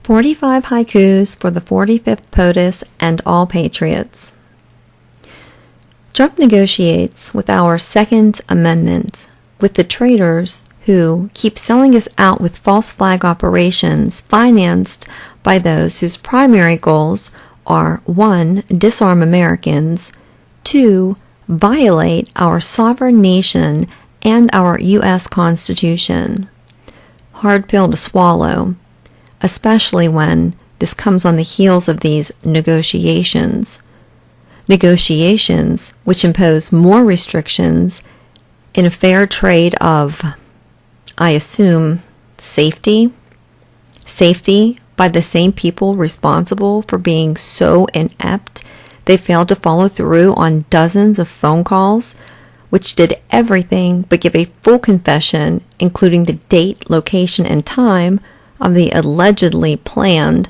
45 haikus for the 45th POTUS and all patriots. Trump negotiates with our Second Amendment with the traitors who keep selling us out with false flag operations financed by those whose primary goals are 1. Disarm Americans, 2. Violate our sovereign nation and our U.S. Constitution. Hard pill to swallow, especially when this comes on the heels of these negotiations. Negotiations which impose more restrictions in a fair trade of, I assume, safety? Safety by the same people responsible for being so inept they failed to follow through on dozens of phone calls, which did everything but give a full confession, including the date, location, and time of the allegedly planned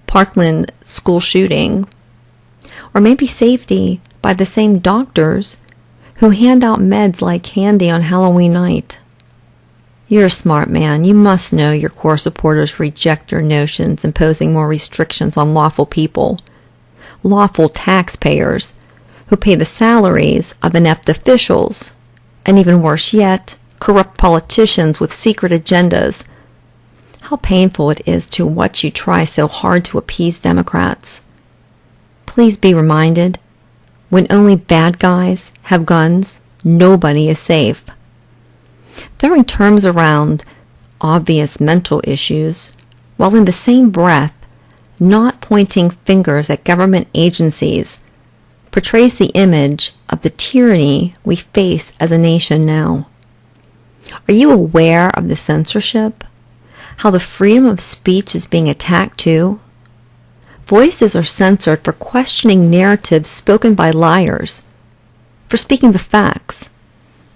Parkland school shooting. Or maybe safety by the same doctors who hand out meds like candy on Halloween night. You're a smart man. You must know your core supporters reject your notions imposing more restrictions on lawful people, lawful taxpayers who pay the salaries of inept officials, and even worse yet, corrupt politicians with secret agendas. How painful it is to watch you try so hard to appease Democrats. Please be reminded, when only bad guys have guns, nobody is safe. Throwing terms around obvious mental issues, while in the same breath not pointing fingers at government agencies, portrays the image of the tyranny we face as a nation now. Are you aware of the censorship? How the freedom of speech is being attacked too? Voices are censored for questioning narratives spoken by liars, for speaking the facts,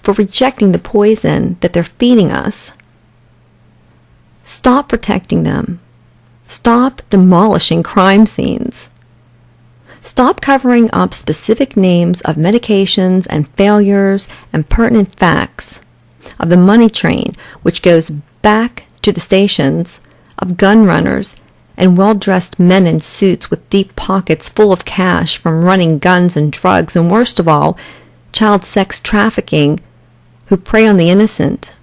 for rejecting the poison that they're feeding us. Stop protecting them. Stop demolishing crime scenes. Stop covering up specific names of medications and failures and pertinent facts of the money train which goes back to the stations of gun runners and well-dressed men in suits with deep pockets full of cash from running guns and drugs and, worst of all, child sex trafficking who prey on the innocent.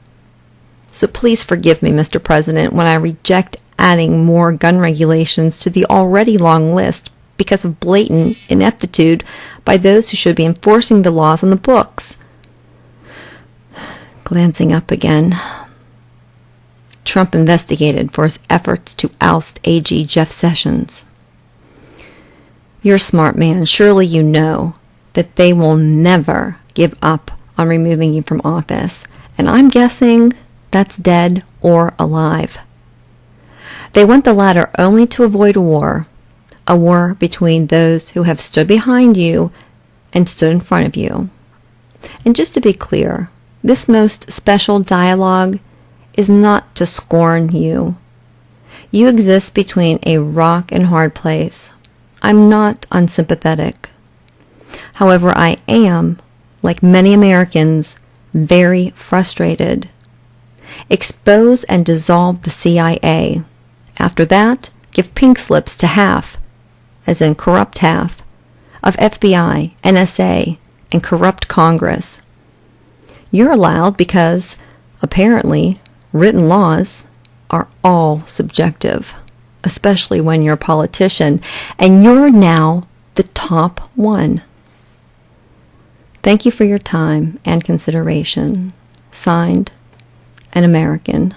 So please forgive me, Mr. President, when I reject adding more gun regulations to the already long list because of blatant ineptitude by those who should be enforcing the laws on the books. Glancing up again. Trump investigated for his efforts to oust AG Jeff Sessions. You're a smart man. Surely you know that they will never give up on removing you from office, and I'm guessing that's dead or alive. They went the latter only to avoid a war between those who have stood behind you and stood in front of you. And just to be clear, this most special dialogue is not to scorn you. You exist between a rock and hard place. I'm not unsympathetic. However, I am, like many Americans, very frustrated. Expose and dissolve the CIA. After that, give pink slips to half, as in corrupt half, of FBI, NSA, and corrupt Congress. You're allowed because, apparently, written laws are all subjective, especially when you're a politician, and you're now the top one. Thank you for your time and consideration. Signed, an American.